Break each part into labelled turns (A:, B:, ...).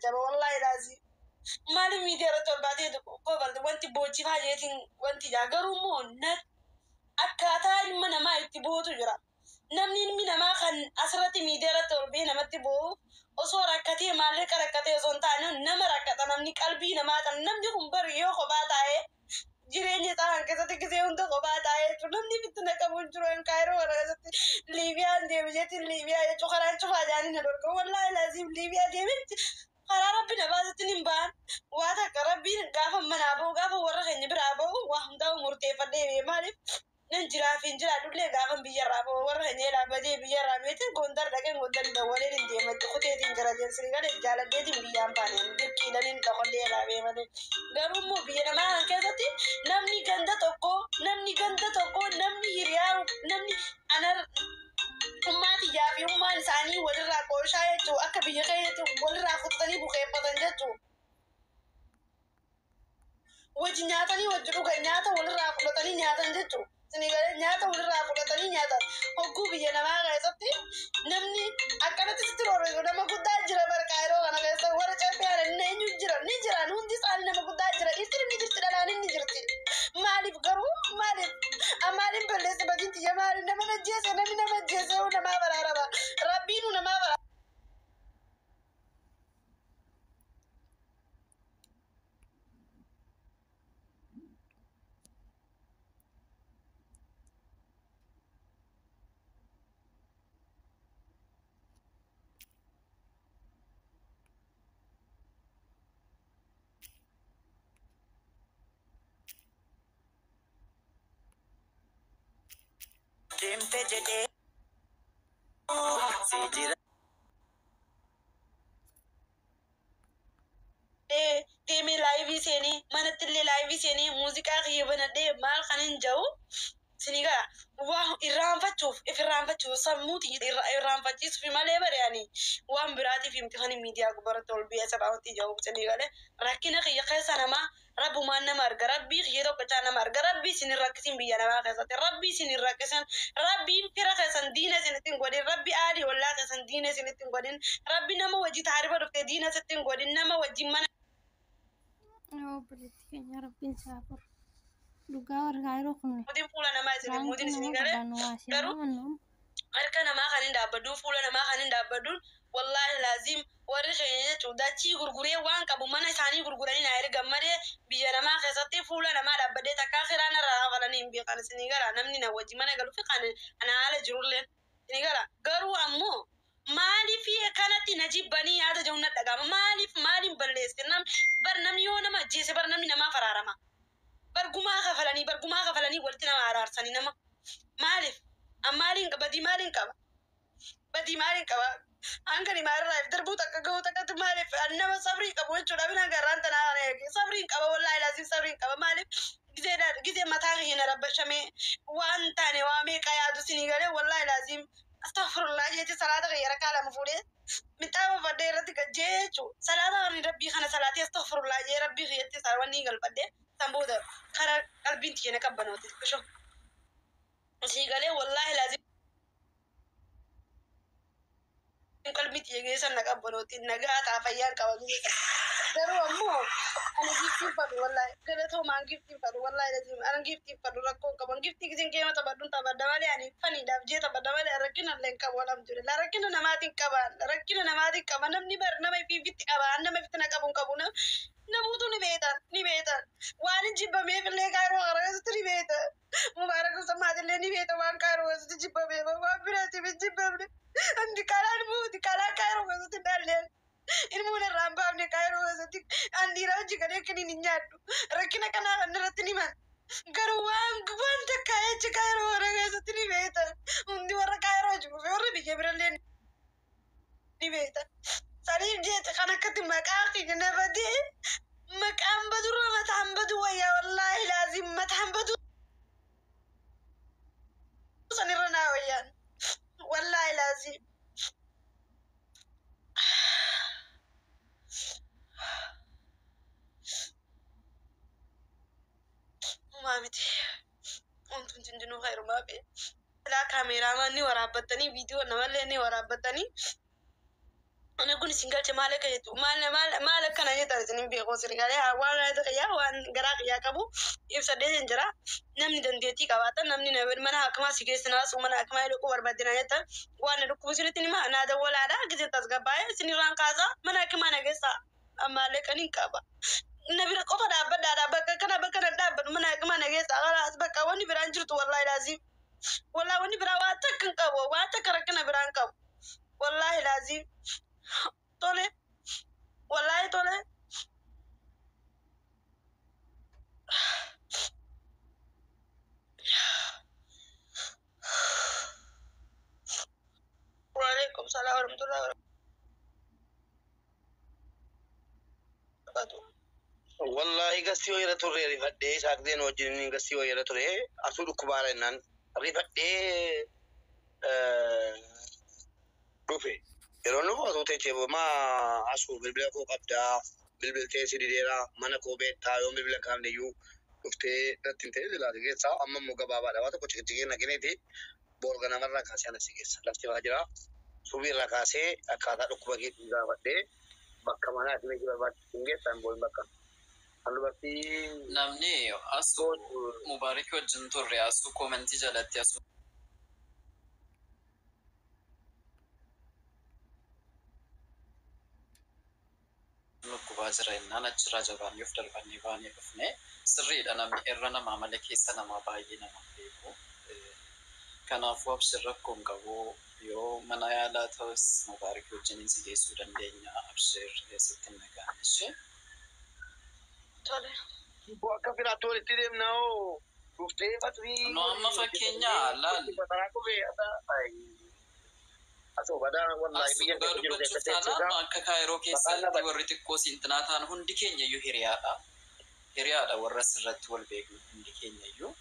A: جاب والله لازم مالي ميديا رتول بعدين قبل وانت بوجي حاجتين وانت جاكرو مونت أكاتا من ما يتبوتو جرا نمني من ما خن أسرتي ميديا رتول بينا ما تبو أصور كتير مالك ركتي زونتانو نمر كتا نمني قلبي نما تنمني خمبر يو خباتا jireenya ta'an keessatti gisee hunda kophaa taa'ee jechuun namni bitti naqabuun jiru hin kaayiroo warra keessatti liibiyaan deeme jechuun liibiyaa jechuun karaan cufaa jaanii na dorgoo wallaahi laasiif liibiyaa deemetti karaa rabbi na baasatti hin ba'an waa takka rabbiin gaafa manaa bahu gaafa warra keenya biraa bahu waa hundaa murteeffadhee bee maaliif nan jiraaf hin jiraadhullee gaafa biyyarraa bahu warra keenya dhaabbatee biyyarraa meetiin gondar dhaqeen gondar dawaleen hin deematti kuteetiin jira jeensii galee jaaladheetiin biyyaan baaneen dirqiidhaniin dhaqollee dhaabee malee garuu biyya namaa keessatti namni ganda tokko namni hiriyaa namni anar ummaati yaafi ummaan isaanii walirraa qooshaa jechuu akka biyya keenyatti walirraa fudhatanii bukeeffatan jechuu wajji nyaatanii wajji dhugan nyaata walirraa fudhatanii nyaatan jechuu sinigalee nyaata walirraa fudhatanii nyaatan hogguu biyya namaa keessatti namni akkanatti sitti roorrisu nama guddaa jira barqaa yeroo kana keessa warra cebbiyaan eenyu ni jiran hundi isaanii nama guddaa jira dhiirti ni jirti dhalaan ni jirti maaliif garuu maaliif balleessi badinti yaa maaliif nama najjeese namni nama ajjeese namaa baraaraba rabbiinu namaa bara Dempe jede sejira demi live seni manatille live seni musiqa khiybanade mal khanin jaw siniga wa irranfachuuf sammuti irranfachis fi male bare yani wa mbirati fi imtihani media gubaratol bi asabati jaw siniga le rakina khiya khaysa nama رب ما نمر ربي خيرك كنا مر ربي سن الركسين بيانا ما خسات ربي سن الركسين ربي كرا خسن دينا سنتين قدين ربي آلي ولا خسن دينا سنتين قدين ربي نما وجي تعرف رفت دينا سنتين قدين نما وجي منا
B: بريت يا ربي نسافر دوغاور غايرو خني
A: مودين فولا نما سن مودين سنيغاله درو أركنا ما خلين دابدو فولا ما خلين دابدو والله لازم ورخي توداتي غرغري وان كابو منا ثاني غرغري ناير غمره بيجنا ما خساتي فولا ما دابدي تكاخرانا راغلاني بي قال سنيغرا نمني نوجي منا قالوا في قال انا على جرول سنيغرا غرو امو مالي في كانت نجيب بني هذا جونا دغام مالي بلستنم برنم يونا ما جيس برنم ما فرارما برغما غفلاني ولتنا عرارسني نما مالف امالين بدي مالين كبا أنكني مارا يفتربو تكجو تكت مالف أنا صبري كبوي شو ربنا قران تناغني صبري كبا والله لازم صبري كبا مالف جزء متاعي هنا رب شمي وان تاني وامي كيادو سنيغالي والله لازم أستغفر الله جيتي صلاة غيرك على مفولي متابع فديرة تكجيشو صلاة غني ربي خنا صلاتي أستغفر الله جي ربي غيرتي سرواني قلب بدي سامبودا خرا قلبينتي هنا كبنوتي كشو سنيغالي والله لازم قلبي تيجي سنة كبروتي نجاة عفيان كوالي درو أمو أنا جبتي فدو والله كده ما جبتي فدو والله لازم أنا جبتي فدو ركون كمان جبتي كذين كيما تبادون تبادوالي يعني فني دافجي تبادوالي ركنا لينك ولا مجرد لا ركنا نماتين كبان نمني برنا في بيت كبان نما فتنا كبونا نموتو نبيتا وأنا جيبا مي في اللي كارو غرقت نبيتا مبارك سمعت اللي نبيتا وان كارو جيبا مي وابراتي بجيبا مي عندي كلام مودي كلام كايرو وزتي دالين المون الرامبا عندي كايرو وزتي عندي راجي كده كني نيادو ركنا كنا نرتني ما كروان تكاي كايرو ورغزتي نبيتا عندي ورا كايرو جو ورا بيجبرلين نبيتا سالي جيت انا كنت مكاخي جنبدي مكان بدر ما تحمدوا ويا والله لازم ما تحمدوا سنرنا ويان والله لازم مامتي انتم تنجنوا خير ما بي لا كاميرا ماني ورابطني فيديو نمالني ورابطني أنا أقول سنجال مالك يتو مالك كان يتارس نبي قصري قال يا وانا يا وان قراق يا كابو يفسد جرا نمني دنديتي كواتا نمني نبر منا كما سيجس ناس ومنا كما يلقوا وربدنا يتا وانا لقوا سيرتني ما أنا ده ولا ada كذا تسقبايا سني ران كذا منا كما نجسا أما لك أني كابا نبي ركوبا دابا كنا بكنا دابا منا كما نجسا خلاص بكا واني برانجرت والله لازم والله واني برا واتك كابو واتك ركنا بران كابو والله لازم طولي والله طولي وعليكم السلام ورحمة الله وبركاته
C: والله قصيو يرى توري ريفدي ساكدين وجنين قصيو يرى توري أسود كبار إنن ريفدي دوفي يرونو أسود تجيبو ما أسود بالبلا كو قبدا بالبلا تيسي ديرا مانا كو بيتا يوم بالبلا كام ديو دوفتي نتنتي دلالي جيسا أما موغا بابا دواتو كو چكي نگيني دي بورغانا مرة كاسي أنا سيجيس لفتي واجرا سوبي ركاسي أكادا لكو بگي تنگا ودي بكا مانا أتمي جبا بات تنگي تنبول بكا
D: namni asu mubarak wajjin turre asu komentii jalatti asu nukkubaa jira innaan achirraa jabaanii of darbanii baanii dhufne sirriidha namni irra namaa mala keessa namaa baay'ee nama beeku kanaafuu abshir rakkoon qabu yoo mana yaalaa ta'us mubarak wajjiniin si geessuu dandeenya abshir sitti nagaan ishee
A: Tole.
C: Akka firaatti walitti deemnaa dhuftee fatrii.
D: No amma fakkeenyaa laal.
C: Fataraa qubee asoo badaa wallahi biyya keessa jiru keessatti
D: jechuudha. Akka kaayiroo keessatti warri xiqqoo siintinaa ta'an hundi keenya iyyuu hiriyaadha. Hiriyaadha warra sirratti wal beeknu hundi keenya iyyuu.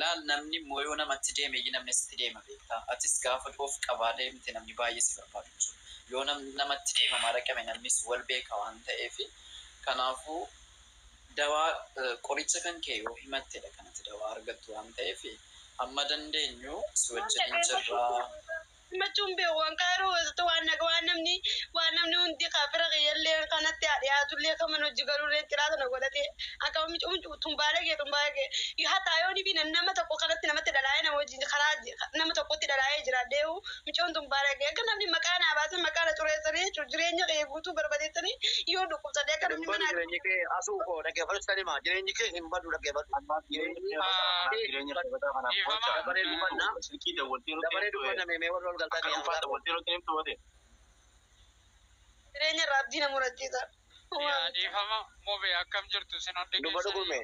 D: Laal namni immoo yoo namatti deeme namni sitti deema beektaa. Atis gaafa of qabaa deemte namni baay'ee si barbaadu jechuudha. Yoo namatti deema maal qabame namnis wal beeka waan ta'eef kanaafuu dawaa qoricha kan kee yoo himattedha kanatti dawaa argattu waan ta'eef amma dandeenyu si wajjin jirraa.
A: Macum be waan kaayiroo keessatti waan namni hundi kaafira qiyyallee kanatti dhiyaatullee kaman hojii galuurree xiraata na godhate akka tumbaalee kee hataa yoo nifi nama tokko kanatti namatti dhalaa'ee nama wajjin karaa nama tokkotti dhalaa'ee jira dee'u micoon tumbaalee kee akka namni maqaa naa baasan maqaa na xureessanii jechuudha jireenya kee guutuu barbadeessanii yoo dhukkubsadee akka namni mana
C: jireenyi kee asuu koo dhaggeeffatu ma jireenyi kee hin badu dhaggeeffatu dabaree dubbannaa meemee warra
A: Jireenya raabdii na murachiisa.
E: Dhiifama moobee akkam jirtu sin hundi
C: Duba dhugume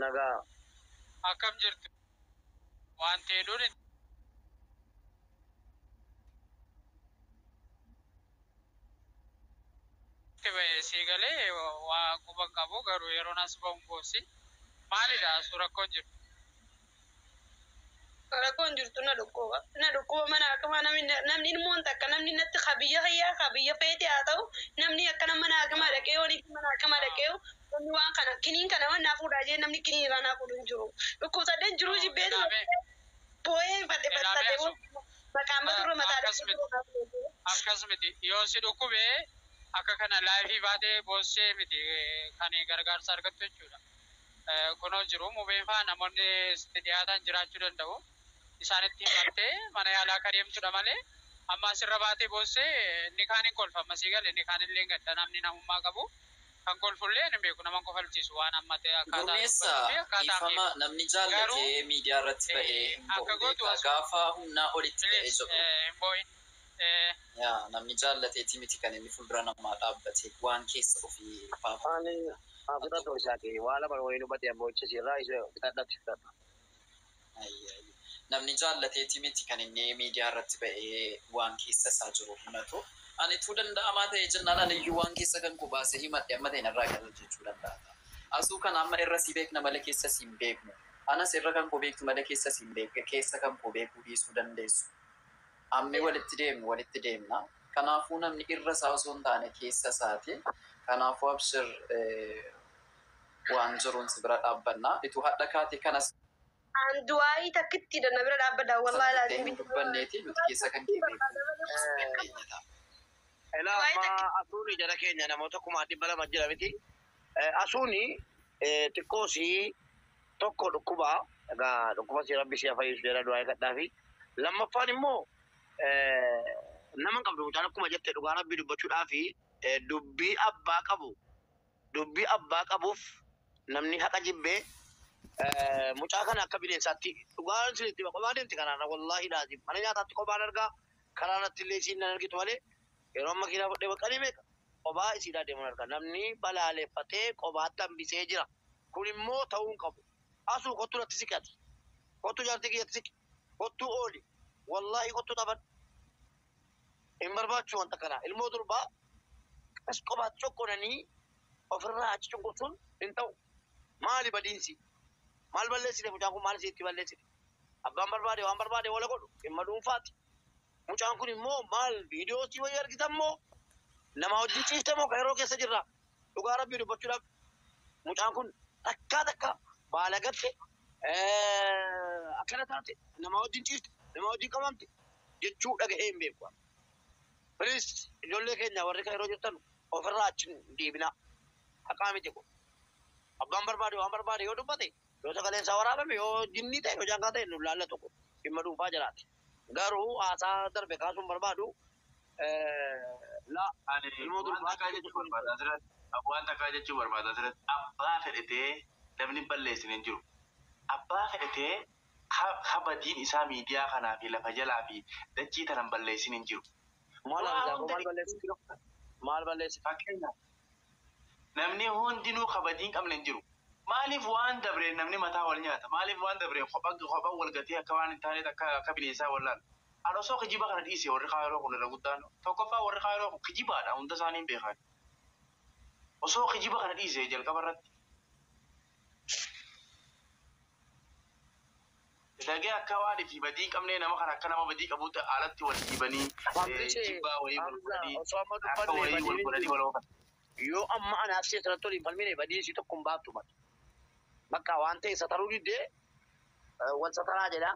C: nagaa
E: akkam jirtu waan ta'e duri si galee waa quban qabu garuu yeroo nas ba'uun boosi maalidha suurakkoon jirtu.
A: Rakkoon jirtu na dhukkuba mana akkama namni ilmoon takka namni natti kabiyya feete haa ta'u namni akkana mana akkama dhaqee yoo mana akkama dhaqee namni waan kana kiniin kana waan naa fuudhaa jee namni kiniin irraa naa fuudhu hin jiru dhukkubsadeen jiruu jibbee boo'ee fadhe maqaan baturra mataa
E: akkasumiti yoo si dhukkubee akka kana laayifii baatee boossee miti kan gargaarsa argattu jechuudha. Kunoo jiru mubeen faa namoonni sitti dhiyaatan jiraachuu danda'u. Isaanitti himattee mana yaalaa akka deemtudha malee amma asirra baatee boossee inni kaan hin kolfama sii gale inni kaan illee gadda namni namummaa qabu kan kolfullee hin beeku nama kofalchiisu waan ammatee
D: akkaataa ifama namni jaallatee miidiyaa irratti ba'ee gaafa humnaa olitti ba'ee jedhu namni jaallateeti miti kan inni fuuldura namaa dhaabbate waan keessa ofii
C: faafaa. After those okay, while I'm going to put them watches your eyes, that's
D: namni jaallateeti miti kan inni miidiyaa irratti ba'ee waan keessa isaa jiru himatu. Ani tuu danda'amaa ta'ee jennaan ani iyyuu waan keessa kan kubaase himadhe amma ta'e narraa galu jechuu danda'a. Asuu kan amma irra si beekna malee keessa si hin beeknu. Anas irra kan koo beektu malee keessa si hin beekne keessa kan koo beekuu dhiisuu dandeessu. Ammi walitti deemna. Kanaafuu namni irra isaa osoo hin taane keessa isaati. Kanaafuu abshir waan jiruun si bira dhaabbannaa. Ituu hadha kaate kanas
A: Anduai takkitti dana bira dhaabbadha wallahi laazim
D: dubbanneeti nuti keessa kan kee beeku.
C: ela ma asuni jara kenya namoota kuma dhibbala majjira miti asuni xiqqoosi tokko dhukkuba egaa dhukkuba si rabbi si fayyisuu jedha du'aa kadhaafi lammaffaan immoo nama qabdu mucaan akkuma jette dhugaa rabbii dubbachuudhaafi dubbii abbaa qabuuf namni haqa jibbee mucaa kana akka bineensaatti dhugaan sinitti qophaa deemti kanaana wallaahi laazim mana nyaataatti qophaan argaa karaanatti illee isiin nan argitu malee yeroo makiinaa fudhee baqqanii meeqa qophaa isiidhaa deemuun argaa namni balaaleffatee qophaatti hambisee jira kun immoo ta'uu hin qabu asuu kottu natti siqati kottu jaartii kiyyatti siqi kottu ooli wallaahi kottu taphadhu hin barbaachu wanta kana ilmoo durbaa as qophaatti cokkonanii ofirraa achi cunqursuun hin ta'u maali badiinsi maal balleessite mucaan kun maal isiitti balleessite abbaan barbaade waan barbaade wala godhu dhimma dhuunfaati mucaan kun immoo maal viidiyootii wayii argitan moo nama wajjin ciifte moo ka yeroo keessa jirra dhugaa rabbii dubbachuudhaaf mucaan kun takka baala gatte akkana taate nama wajjin ciifte nama wajjin qabamte jechuu dhaga'ee hin beeku Please ijoollee keenya warri kan yeroo jirtan ofirraa achi deebinaa haqaa miti kun abbaan barbaade waan barbaade yoo dubbate yoo sagaleen isaa waraabame yoo jinni ta'e yoo jaankaa ta'e nu laallatu kun dhimma dhuunfaa jiraate garuu haasaa darbe kaasuun barbaadu ilmoo durbaa
F: waan takkaa jechuu barbaada asirratti abbaa fedhetee namni balleessin hin jiru abbaa fedhetee habadiin isaa miidiyaa kanaa fi lafa jalaa fi dachii tanan balleessin hin jiru.
C: maal balleessi
F: fakkeenyaaf namni hundinuu habadiin qabne hin jiru. Maaliif waan dabreen namni mataa wal nyaata? Maaliif waan dabreen kophaa wal gatee akka waan hin taaneet akka bineensaa wallaan? Ani osoo kijiba kana dhiise warri kaayiroo kun irra guddaan tokkoffaa warri kaayiroo kun kijibaadha hunda isaanii beekan. Osoo kijiba kana dhiise jalqaba irratti. Dagee akka waan fi badii qabnee nama kana akka nama badii qabuutti alatti wal dhiibanii jibbaa wayii wal godhanii akka wayii wal godhanii wal oofan.
C: Yoo amma anaaf si asirratti waliin falmine badii si tokko hin baattu mata. Bakka waan ta'e sataruu diddee wal sataraa jedha.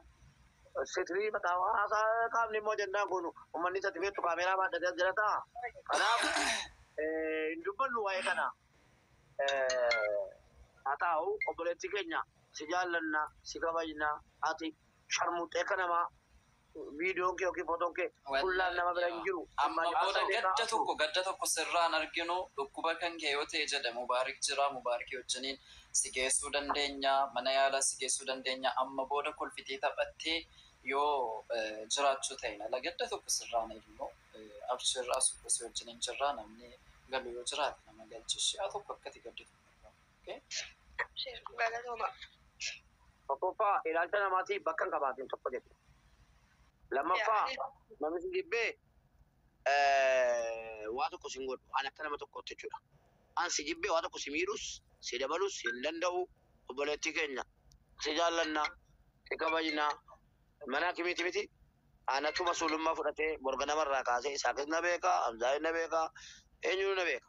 C: Sitirii bakka haasaa qaamni immoo jennaan kun uummanni isatti beektu kaameeraa baadhatee jira ta'a. Kanaaf hin dubbannu waa'ee kana. Haa ta'u obboleettii keenya si jaallanna si kabajna ati sharmuuxee kanamaa viidiyoon kee yookiin footoon kee fullaan nama bira hin jiru.
D: Amma booda gadda tokko sirraan arginu dhukkuba kan kee yoo ta'e jedhe Mubaarik jira Mubaarikii wajjiniin si geessuu dandeenya mana yaalaa si geessuu dandeenya amma booda kolfitee taphattee yoo jiraachuu ta'e ala gadda tokko sirraan ilmoo abshirraa suuqasii wajjiniin jirraa namni galu yoo jiraate nama galchishee haa tokko akkati gadda
A: Galatooma.
C: Tokkoffaa ilaalcha namaatiif bakka hin qabaatin tokko jedhe. Lammaffaa namni si jibbee waa tokko si hin godhu ani akka nama tokkotti jechuudha. An si jibbee waa tokko si miidhus si dabalus hin danda'u obboleettii keenya si jaallanna si kabajna mana kimiiti miti anatu masuulummaa fudhatee borga namarraa kaasee isaakis na beeka Hamzaayin na beeka eenyuun na beeka.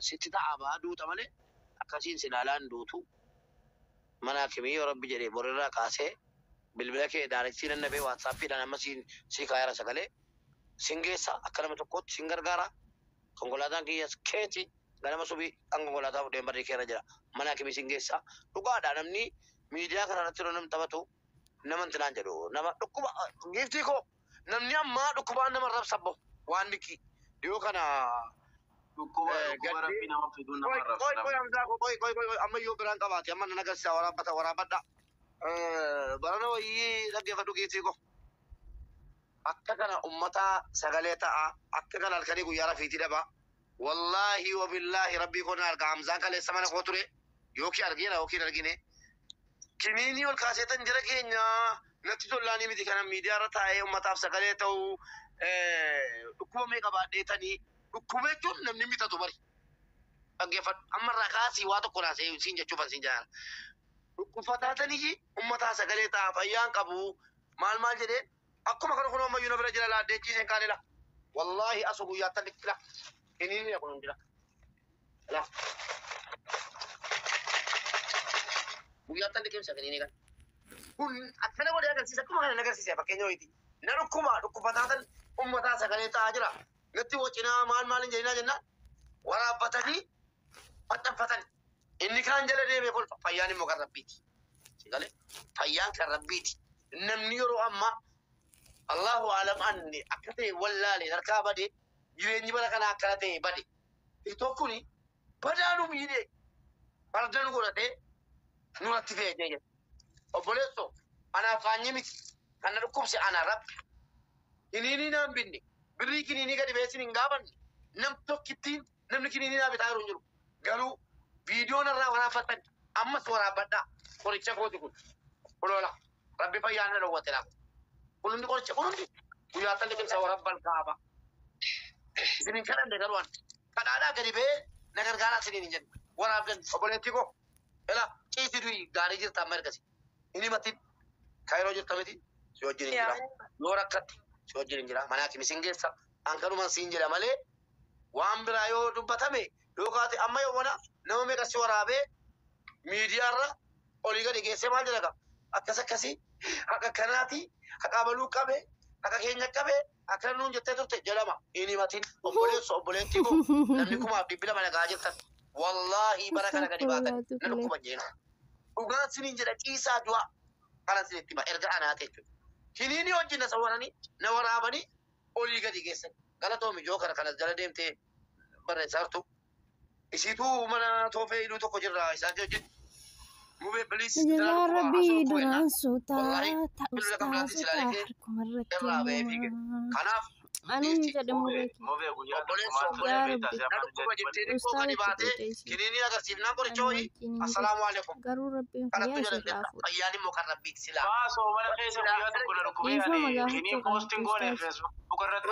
C: Sitti ta'a baaduuta malee akkasiin si ilaalaan duutu mana kimii yoo rabbi jedhee borirraa kaasee bilbila kee daarektii nannabee waatsaappiidhaan amma si kaayara sagalee sin geessa akka nama tokkootti sin gargaara konkolaataan kiyyas keeti ganama subii kan konkolaataa fudheen barrii keerra jira mana kimii sin geessa dhugaadha namni miidiyaa kana irratti namni taphatu nama intinaan jedhu nama dhukkuba giiftii koo namni ammaa dhukkubaan nama rabsabbo waan dikki dhiyoo kana
F: rabbii nama fiduun nama rabsabbo.
C: Koy amma yoo biraan qabaate amma nan agarsiisa waraabadha. Barana wayii dhaggeeffadhu giiftii koo. Akka kana ummataa sagalee ta'a akka kana halkanii guyyaa rafiitii dhaba. Wallaahi wabillaahi rabbii koo na arga Hamzaan kaleessa mana koo ture yookiin argina yookiin argine. Kiniinii ol kaaseetan jira keenya natti tollaanii miti kana miidiyaa irra taa'ee ummataaf sagalee ta'uu dhukkuba meeqa baadheetanii dhukkubee jechuun namni bitatu bari. Dhaggeeffadhu ammarraa kaasii waa tokko naasee siin jechuufan siin jaala. Dhukkubsataatanii ummataa sagalee ta'a fayyaan qabu maal jedheen akkuma kana kun ammayyuu na bira jira laaddee ciiseen kaanila. Wallaahi asu guyyaattan dhiqqila. Kiniinii kun hundira. Guyyaattan dhiqqimsa kiniinii kan. Kun akkana godhee agarsiisa akkuma kana agarsiisa fakkeenya wayiiti. Na dhukkubataatan ummataa sagalee ta'aa jira. Natti wacinaa maal hin jennaa jennaan waraabbatanii maxxanfatanii. Inni kaan jala deemee kolfa fayyaan immoo kan rabbiiti. Sagalee fayyaan kan rabbiiti. Namni yeroo ammaa Allahu alam anni akka ta'e wallaalee harkaa badee jireenyi bara kanaa akkana ta'e bade. Tokkuni badaanu miidhee fardan godhatee nuratti fe'ee jira. Obboleessoo anaaf kaanyee miti kan na dhukkubse ana rabbi. Kiniinii naan binne birrii kiniinii gadi beesin hin gaafanne nam tokkittiin namni kiniinii naa bitaa jiru. Garuu viidiyoon irraa waraabbattan ammas waraabbadhaa qoricha kooti kun kulola rabbi fayyaan na dhowwate laa. Kunundi qoricha kunundi guyyaa salli qilsa warabbal kaaba. Isinin kadhande garuu an kadhaadhaa gadi ba'ee na gargaaraa isiniin hin jennu. Waraabdan obboleettii koo ela ciisi du'i gaarii jirta amma ergasi. Inni matiin kaayiroo jirta miti si wajjin hin jira. Yoo rakkatti si wajjin hin jira. Mana hakiimi sin geessa hankanuman siin jedha malee waan biraa yoo dubbatame yoo kaate amma yoo wana nama meeqa si waraabee miidiyaarra olii gadi geessee maal jedhaka akkasii haqa kanaati haqa baluu qabe haqa keenya qabe akka nuun jettee turte jedhama. Inni matiin obboleettii koo namni kumaaf dhibbila mana gaa jirtan wallaahi bara kana gadi baatan na dhukkuba jeena. Dhugaan siniin jedha ciisaa du'a kana sinitti hima erga anaate jechuudha. Kiniinii wajjin na sawwaranii na waraabanii olii gadi geessan. Galatoomi joo kana jala deemtee barreessaa jirtu. Isiituu mana toofee hidhuu tokko jirra isaan wajjin. Mubee biliis
B: Yaa Rabbi duraan suutaa ta'ustaasota harkuma irratti
C: kanaaf
B: anuun jedhamu beeku.
F: Mubee guyyaa
C: kiniinii agarsiifnaa qoricha wayii assalaamu alaikum.
B: Garuu Rabbiin
C: Kanattu
B: fayyaa ishee
C: jedhan
B: laafuudha.
C: fayyaan immoo kan rabbiiti silaa.
F: baasoo mana keessa guyyaa tokko na dhukkubee kiniin poostiin goone feesbuuk irratti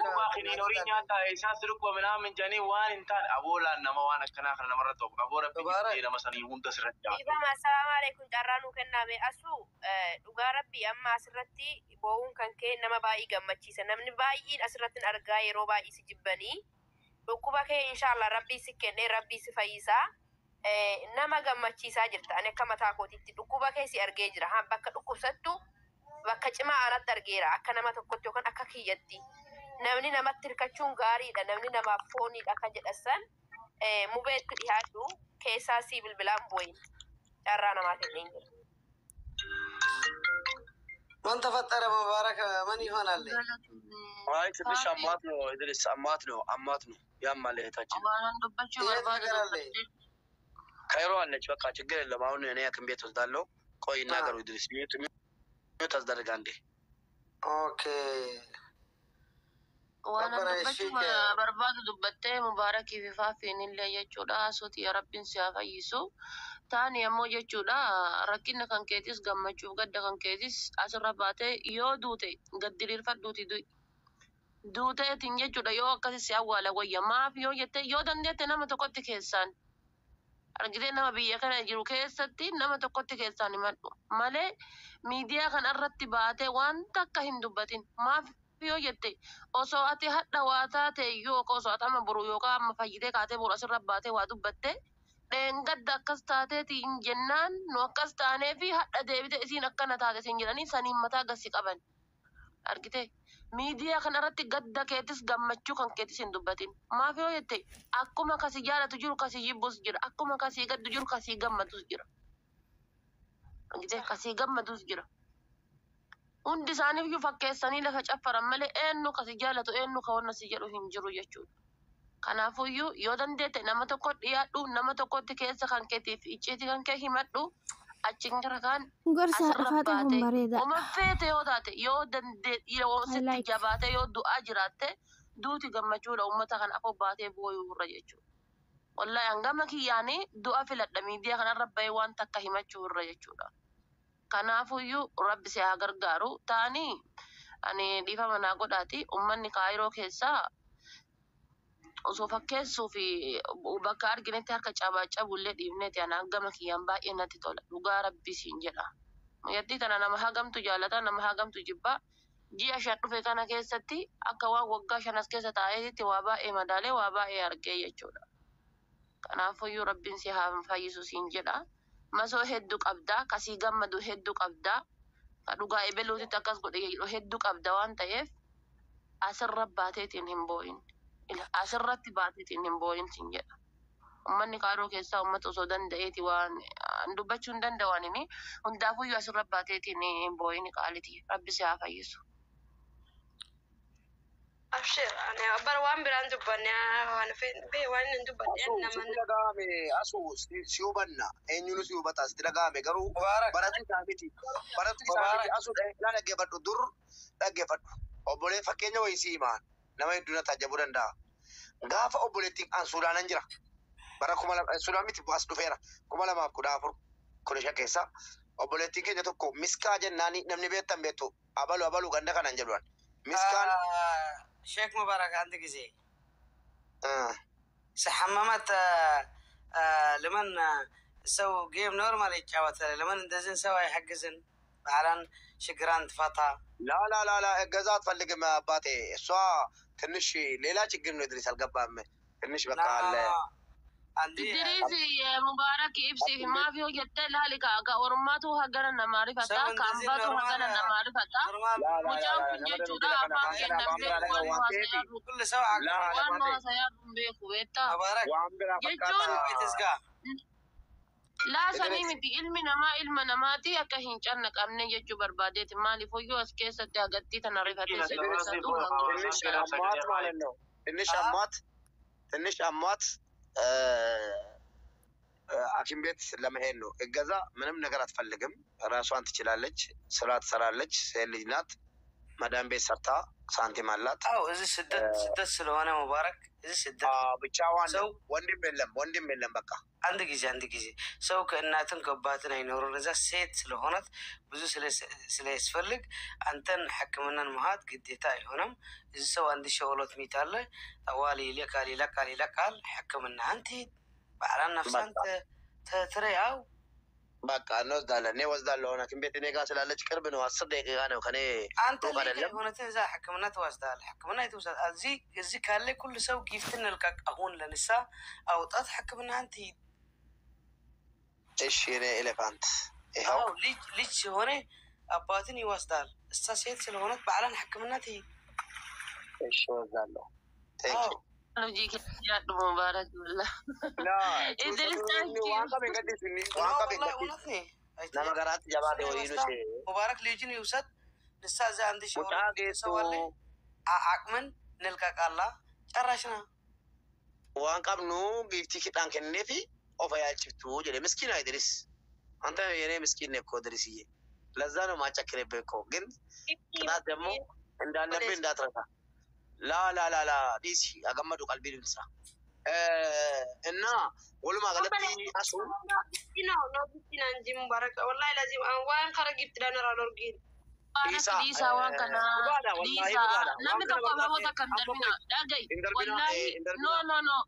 F: Kubbaa kiniin horii nyaataa isaas dhukkubaa midhaan minjanii waan hin taane aboolaan nama waan akkanaa kana namarratti ofu aboo rabbii nama sanii hunda sirratti jaallatu.
G: Ibama assalamu alaikum carraanuu kenname asu dhugaa rabbii amma asirratti bo'uun kan kee nama baay'ee gammachiisa namni baay'een asirratti argaa yeroo baay'ee si jibbanii dhukkuba kee inshallah rabbii si kennee rabbii si fayyisaa nama gammachiisaa jirta ani akka mataa kootitti dhukkuba kee si argee jira haa bakka dhukkubsattu bakka cimaa anatti argeera akka nama tokkotti yookaan akka kiyyatti namni namatti hirkachuun gaariidha namni namaaf fooniidha akka jedhasan mubeetti dhiyaadhu keessaa si bilbilaan bu'in carraa namaa kenneen jira.
H: Wanta fattara mubaaraka man ይሆናል
C: አይ ትንሽ አሟት ነው ኢድሪስ አሟት ነው ያማለ እህታችን ካይሮ አለች በቃ ችግር የለም አሁን እኔ ያክም ቤት ወስዳለሁ ቆይ እናገሩ ኢድሪስ ሚዩት ታስደርጋ እንዴ
H: ኦኬ
I: وانا دبچو برباد دبته مبارك في فافين اللي يجودا صوت يا رب سيفايسو تاني امو يجودا ركن كان كيتس غمچو قد كان كيتس اسرباته يو دوتي قدرير فدوتي دوتي تنجودا يو كاسي اولا ويا ما فيو يته يو دندته نما تكوت كيسان argite nama biyya kana jiru keessatti nama tokkotti keessaan himadhu malee miidiyaa kan irratti baate wanta akka hin dubbatin maaf yoo jette osoo ati hadha waa taate yoo osoo atama buru yookaan amma fayyitee kaatee buru asirra baatee waa dubbatte dheengadda akkas taateeti hin jennaan nu akkas taanee fi hadha deebite isiin akkana taate siin jedhanii saniin mataa gassi qaban argite miidiyaa kana irratti gadda keetis gammachuu kan keetis hin dubbatin maaf yoo jette akkuma kasii jaalatu jiru kasii jibbus jira akkuma kasii gaddu jiru kasii gammadus jira argite kasii gammadus jira hundi isaaniif iyyuu fakkeessanii lafa caffaran malee eenyu kasii jaalatu eenyu ka wanna si jedhu hin jiru jechuudha kanaafuyyuu yoo dandeette nama tokko dhiyaadhu nama tokkotti keessa kan keetiif icciitii kan kee himadhu achin gara kan
B: Gorsa afata kun bareeda.
I: Uma feete yoo taate yoo dandeettii yoo sitti jabaate yoo du'aa jiraatte duuti gammachuudha uummata kan afoo baatee booyuu irra jechuudha. Wallahi hangama kiyyaanii du'a filadha miidiyaa kanarra bahee waan takka himachuu irra jechuudha. Kanaafuyyuu rabbi si haa gargaaru taanii ani dhiifama naa godhaati uummanni kaayiroo keessaa osoo fakkeessuu fi bakka arginetti harka cabullee dhiifneeti ana hangama kiyyaan baay'ee natti tola dhugaa rabbii siin jedha. Yaddii tana nama hagamtu jaalata nama hagamtu jibba ji'a 5 dhufe kana keessatti akka waan waggaa 5 as keessa taa'eetti waa baay'ee madaalee waa baay'ee argee jechuudha. Kanaafuyyuu rabbiin si haa fayyisu siin jedha. Masoo hedduu qabdaa kasii gammadu hedduu qabdaa dhugaa ebeluuti akkas godhe hedduu qabda waan ta'eef asirra baateetiin hin boo'in. Asirratti baateetiin hin boo'in sin jedha. Ummanni kaaroo keessaa ummata osoo danda'eeti waan dubbachuu hin danda'anini hundaafuyyuu asirra baateetiin hin boo'in qaalitii rabbi si haa fayyisu.
A: Abshir, ani bara waan biraan dubbanne waan hin dubbanne
C: Asu si hubanna eenyuun si hubata sitti dhagahame garuu baratu isaa miti asu dhaggeeffadhu dur dhaggeeffadhu obbolee fakkeenya wayii si himaan nama hedduu na taajabuu danda'a gaafa obboleettiin an Suudaanan jira bara Suudaan miti as dhufeera 2014 15 keessa obboleettiin keenya tokko miskaa jennaani namni beektan beektu abalu ganda kanan jedhuan miskaan
H: شيخ مبارك عندك زي سحممت لمن سو جيم نورمال يتعوت لمن ندزن سوا يحجزن بعلن شجران تفاتا
C: لا اجازات فلق ما باتي سوا تنش ليلا شجر ندرس القبام تنش بقى
I: Idrisi Mubarak ibsi ما في وجه ذلك أورماته هجرا نمارفتا كامباتو هجرا نمارفتا مجام كنجا جودا أفاق ينبه
H: كل سوا
I: وانو سيارم بيخويتا لا سميمتي علمي نماتي أكا هنچانك أمني يجو برباديت مالي فويو أسكيسة تاغتي تنرفتي
C: تنش أمات ሐኪም ቤት ለመሄድ ነው እገዛ ምንም ነገር አትፈልግም ራሷን ትችላለች ስራ ትሰራለች ሴት ልጅ ናት ማዳም ቤት ሰርታ ሳንቲም አላት
H: አው እዚህ ስደት ስለሆነ ሙባረክ እዚህ ስደት
C: ብቻዋን ወንድም የለም በቃ
H: አንድ ጊዜ ሰው ከእናትን ከአባትን አይኖርም እዛ ሴት ስለሆነት ብዙ ስለያስፈልግ አንተን ሕክምናን መሃት ግዴታ አይሆንም እዚህ ሰው 1200 አለ አዋሊ ይለቃል ሕክምና አንተ ባላን ነፍሳን ተትረያው
C: በቃ እንወስዳለን እኔ ወስዳለሁ ሐኪም ቤት እኔ ጋር ስላለች ቅርብ ነው 10 ደቂቃ ነው ከኔ
H: አንተ ሆነተ እዛ ሕክምና ተወስዳል ሕክምና ይተወስዳል እዚህ ካለ ሁሉ ሰው ጊፍትን ልቀቅ አሁን ለንሳ አውጣት ሕክምና አንተ
C: እሺ እኔ ኤሌፋንት ይሄው
H: ልጅ ሆነ አባትን ይወስዳል እሷ ሴት ስለሆነች ባላን ሕክምና
C: እሺ ወስዳለሁ ቴንክ ዩ
I: جيك يا مبارك والله
C: لا
I: إدريس
C: واقع بقدسني لما قرأت جواب وينوس
H: مبارك ليجين يوسد لسه زي عندي شغل سوالي عقمن نلقى الله شرشنا
C: واقع بنو جيفتي كتان كنفي أو فيال شفتو جل مسكين إدريس أنت يعني مسكين نكو إدريسية لازم ما تشكر بيكو جن كنا دمو عندنا بين داترتا لا ديسي أجمع قلبي لنسا إن ولما غلبتي أسوء
A: نو نجيب مبارك والله لازم وين خرج جبت لنا رالورجين
I: ليسا وان كنا ليسا نمي تقوى بابوتا كدربنا لا جاي والله نو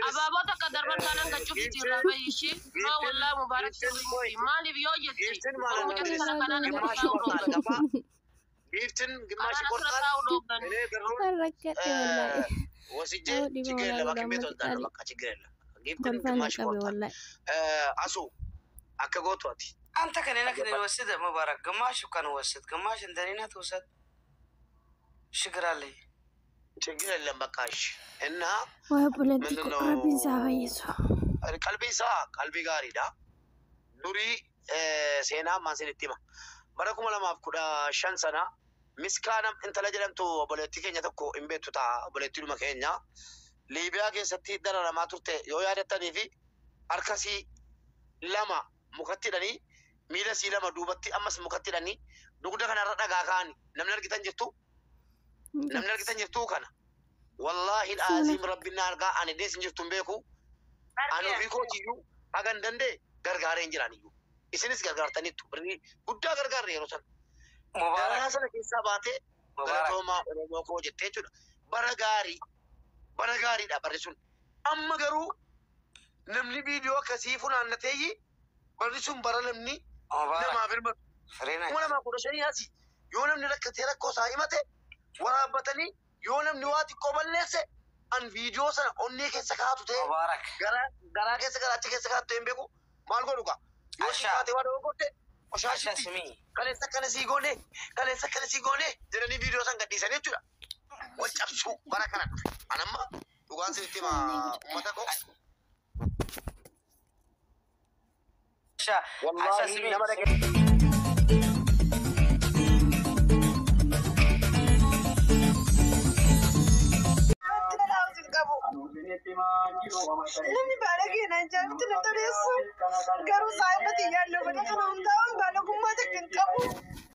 I: أبابوتا كدربنا كنا نكشوف تيرا بيشي ما والله مبارك مالي بيوجدي ومجد سنة كنا نكشوف
C: جيفتن قماش قرطان أنا برون وسجل تجري لما كميت وندان بقى تجري لا جيفتن قماش قرطان أسو أكغوت واتي
H: أنت كنا وسد مبارك قماش وكان وسد قماش عندنا توسد شكرا لي
C: تجري لما بقاش إنها
B: وبلدي قلبي سايسو
C: قلبي غاري دا دوري سينا ما سنتيما بركم لما أفكر شن سنة مسكانم أنت لجلم تو بولتي كينيا تكو إمبتو تا بولتي لما كينيا ليبيا كيستي درا ما ترتة يويا رتاني في أركسي لما مكتيرني ميلا سي لما دوبتي أمس مكتيرني دوكدا كنا رتنا غاكاني نمنر كتان جرتو كنا والله العظيم ربنا أرجع أنا ديس جرتم بيكو أنا فيكو تيجو أكن دندة غرغارين جرانيو إسنيس غرغارتني تو بري بودا غرغاري روسان مبارك هذا كيسا باتة غرتوما روموكو جتة برغاري دا برسون أما غرو نمني فيديو كسيفون عن نتيجي برسون برلمني نما برمت ولا ما كل شيء هسي يونم نلك كثيرا كوسايمته ورابطني يونم نواتي قبل نفسه أن فيديو سنا أني كيسا كاتو تي
H: مبارك
C: غرا كيسا كاتو تيمبيكو مالكو لوكا يوشي كاتي وادو كوتة Oshaashii
H: simii.
C: kaleessa kana sii goone jedhanii viidiyoo san gadhiisanii jechuudha. Wal cabsuu bara kana dhufe. Anamma dhugaan sirriitti uummata koo.
H: Wallahi nama dhagee.
A: Namni baala keenan jaamti na toleessu garuu saayibatti yaalloo godhe kana hundaa'uun baala gummaa takka hin qabu.